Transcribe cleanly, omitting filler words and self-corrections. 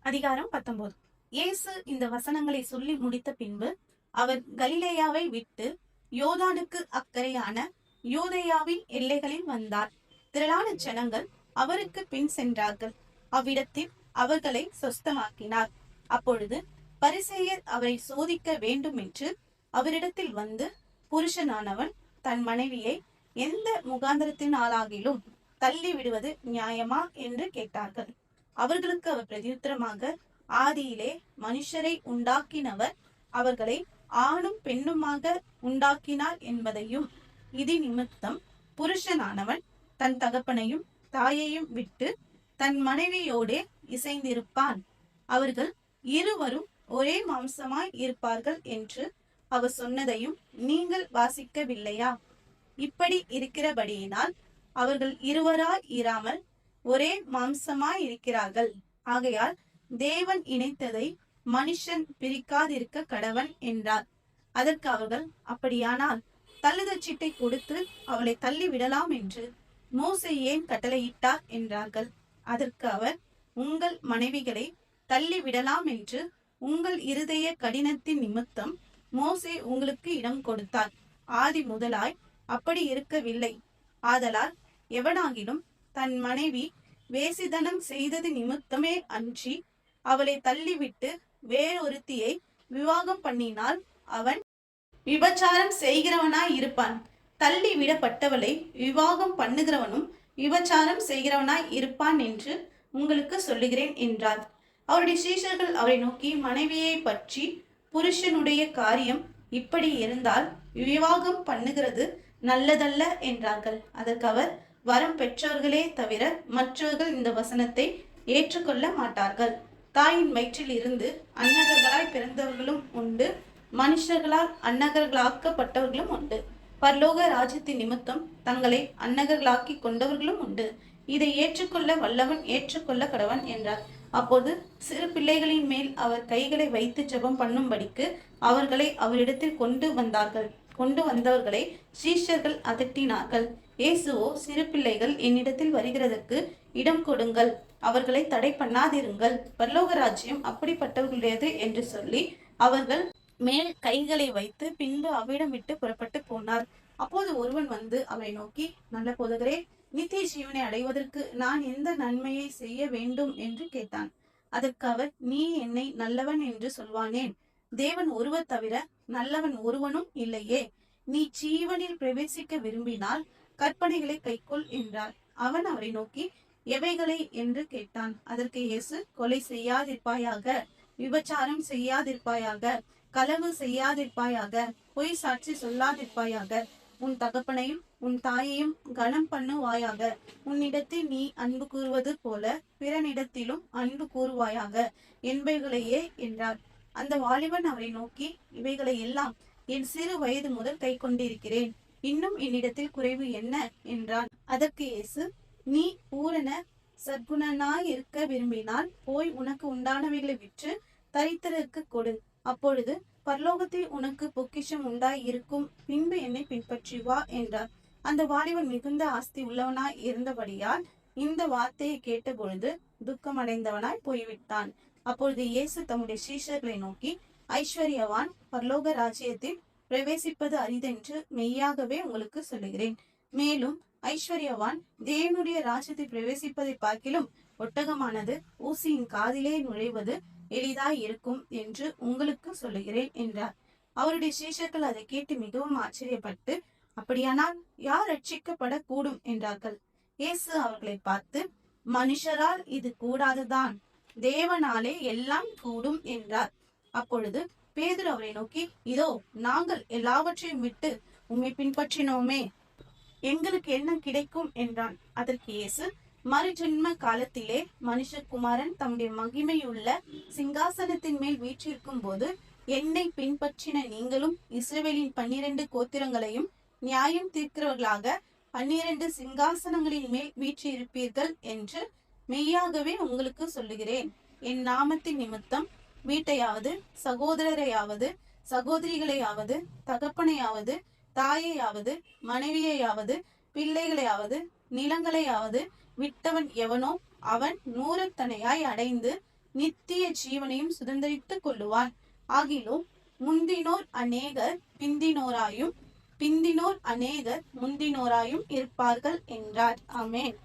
அதிகாரம் 19. இயேசு இந்த வசனங்களை சொல்லி முடித்த பின்பு அவர் கலிலேயாவை விட்டு யோர்தானுக்கு அக்கறையான யூதேயாவின் எல்லைகளில் வந்தார். திரளான ஜனங்கள் அவருக்கு பின் சென்றார்கள். அவ்விடத்தில் அவர்களை சொஸ்தமாக்கினார். அப்பொழுது பரிசேயர் அவரை சோதிக்க வேண்டும் என்று அவரிடத்தில் வந்து, புருஷனானவன் தன் மனைவியை எந்த முகாந்திரத்தினாலாகிலும் தள்ளி விடுவது நியாயமா என்று கேட்டார்கள். அவர்களுக்கு அவர் பிரதியுத்தரமாக, ஆதியிலே மனுஷரை உண்டாக்கினவர் அவர்களை ஆணும் பெண்ணுமாக உண்டாக்கினார் என்பதையும், இது நிமித்தம் புருஷனானவன் தன் தகப்பனையும் தாயையும் விட்டு தன் மனைவியோடே இசைந்திருப்பான், அவர்கள் இருவரும் ஒரே மாம்சமாய் இருப்பார்கள் என்று அவர் சொன்னதையும் நீங்கள் வாசிக்கவில்லையா? இப்படி இருக்கிறபடியினால் அவர்கள் இருவராய் இராமல் ஒரே மாம்சமாய் இருக்கிறார்கள். ஆகையால் தேவன் இணைத்ததை மனுஷன் பிரிக்காதிருக்க கடவன் என்றார். அதற்கு அவர்கள், அப்படியானால் தள்ளுதல் சீட்டை கொடுத்து அவளை தள்ளி விடலாம் என்று மோசே ஏன் கட்டளையிட்டார் என்றார்கள். அதற்கு அவர், உங்கள் மனைவிகளை தள்ளி விடலாம் என்று உங்கள் இருதய கடினத்தின் நிமித்தம் மோசே உங்களுக்கு இடம் கொடுத்தார். ஆதி முதலாய் அப்படி இருக்கவில்லை. ஆதலால் எவனாகிலும் தன் மனைவி வேசிதனம் செய்தது நிமித்தமே அன்றி அவளை தள்ளிவிட்டு வேறொருத்தியை விவாகம் பண்ணினால் அவன் விபச்சாரம் செய்கிறவனாய் இருப்பான். தள்ளி விடப்பட்டவளை விவாகம் பண்ணுகிறவனும் விபச்சாரம் செய்கிறவனாய் இருப்பான் என்று உங்களுக்கு சொல்லுகிறேன் என்றார். அவருடைய சீஷர்கள் அவரை நோக்கி, மனைவியை பற்றி புருஷனுடைய காரியம் இப்படி இருந்தால் விவாகம் பண்ணுகிறது நல்லதல்ல என்றார்கள். அதற்கு அவர், வரம் பெற்றவர்களே தவிர மற்றவர்கள் இந்த வசனத்தை ஏற்றுக்கொள்ள மாட்டார்கள். தாயின் வயிற்றில் இருந்து அன்னகர்களாய் பிறந்தவர்களும் உண்டு, மனுஷர்களால் அன்னகர்களாக்கப்பட்டவர்களும் உண்டு. பரலோக ராஜ்யத்தின் நிமித்தம் தங்களை அன்னகர்களாக்கி கொண்டவர்களும் உண்டு. இதை ஏற்றுக்கொள்ள வல்லவன் ஏற்றுக்கொள்ள கடவன் என்றார். அப்போது சிறு பிள்ளைகளின் மேல் அவர் கைகளை வைத்து ஜெபம் பண்ணும்படிக்கு அவர்களை அவரிடத்தில் கொண்டு வந்தவர்களை சீஷர்கள் அதட்டினார்கள். இயேசுவோ, சிறு பிள்ளைகள் என்னிடத்தில் வருகிறதற்கு இடம் கொடுங்கள், அவர்களை தடை பண்ணாதிருங்கள், பரலோக ராஜ்யம் அப்படிப்பட்டவர்களுடையது என்று சொல்லி அவர்கள் மேல் கைகளை வைத்து பின்பு அவ்விடம் விட்டு புறப்பட்டு போனார். அப்போது ஒருவன் வந்து அவரை நோக்கி, நல்ல போதகரே, நித்திய ஜீவனை அடைவதற்கு நான் எந்த நன்மையை செய்ய வேண்டும் என்று கேட்டான். அதற்கு அவர், நீ என்னை நல்லவன் என்று சொல்வானேன்? தேவன் ஒருவர் தவிர நல்லவன் ஒருவனும் இல்லையே. நீ ஜீவனில் பிரவேசிக்க விரும்பினால் கற்பனைகளை கைக்கொள் என்றார். அவன் அவரை நோக்கி, எவைகளை என்று கேட்டான். அதற்கு இயேசு, கொலை செய்யாதிருப்பாயாக, விபச்சாரம் செய்யாதிருப்பாயாக, களவு செய்யாதிருப்பாயாக, பொய் சாட்சி சொல்லாதிருப்பாயாக, உன் தகப்பனையும் உன் தாயையும் கனம் பண்ணுவாயாக, உன்னிடத்தில் நீ அன்பு கூறுவது போல பிறனிடத்திலும் அன்பு கூறுவாயாக என்பவைகளையே என்றார். அந்த வாலிபன் அவரை நோக்கி, இவைகளை எல்லாம் என் சிறு வயது முதல் கை கொண்டிருக்கிறேன், இன்னும் என்னிடத்தில் குறைவு என்ன என்றான். அதற்கு இயேசு, நீ பூரண சற்குணனாய் இருக்க விரும்பினால் போய் உனக்கு உண்டானவைகளை விற்று தரித்திரருக்கு கொடு, அப்பொழுது பரலோகத்தில் உனக்கு பொக்கிஷம் உண்டாய் இருக்கும், பின்பு என்னை பின்பற்றி வா என்றார். அந்த வாலிபன் மிகுந்த ஆஸ்தி உள்ளவனாய் இருந்தபடியால் இந்த வார்த்தையை கேட்ட பொழுது துக்கமடைந்தவனாய் போய்விட்டான். அப்பொழுது இயேசு தம்முடைய சீஷர்களை நோக்கி, ஐஸ்வர்யவான் பரலோக ராஜ்யத்தில் பிரவேசிப்பது அரிதென்று மெய்யாகவே உங்களுக்கு சொல்லுகிறேன். மேலும் ஐஸ்வர்யவான் தேவனுடைய ராஜ்யத்தில் பிரவேசிப்பதை பார்க்கிலும் ஒட்டகமானது ஊசியின் காதிலே நுழைவது எளிதாய் இருக்கும் என்று உங்களுக்கு சொல்லுகிறேன் என்றார். அவருடைய சீஷர்கள் அதை கேட்டு மிகவும் ஆச்சரியப்பட்டு, அப்படியானால் யார் ரட்சிக்கப்படக்கூடும் என்றார்கள். இயேசு அவர்களை பார்த்து, மனுஷரால் இது கூடாதுதான், தேவனாலே எல்லாம் கூடும் என்றார். அப்பொழுது பேதுரு அவரை நோக்கி, இதோ நாங்கள் எல்லாவற்றையும் விட்டு உம்மை பின்பற்றினோமே, எங்களுக்கு என்ன கிடைக்கும் என்றான். அதற்கு இயேசு, மறுஜென்ம காலத்திலே மனுஷகுமாரன் தம்முடைய மகிமையுள்ள சிங்காசனத்தின் மேல் வீற்றிருக்கும் போது என்னை பின்பற்றின நீங்களும் இஸ்ரவேலின் 12 கோத்திரங்களையும் நியாயம் தீர்க்கிறவர்களாக 12 சிங்காசனங்களின் மேல் வீற்றிருப்பீர்கள் என்று மெய்யாகவே உங்களுக்கு சொல்லுகிறேன். என் நாமத்தின் நிமித்தம் வீட்டையாவது சகோதரரையாவது சகோதரிகளையாவது தகப்பனையாவது தாயையாவது மனைவியையாவது பிள்ளைகளையாவது நிலங்களையாவது விட்டவன் எவனோ அவன் 100 தனையாய் அடைந்து நித்திய ஜீவனையும் சுதந்தரித்துக் கொள்ளுவான். ஆகிலும் முந்தினோர் அநேகர் பிந்தினோராயும் பிந்தினோர் அநேகர் முந்தினோராயும் இருப்பார்கள் என்றார். ஆமென்.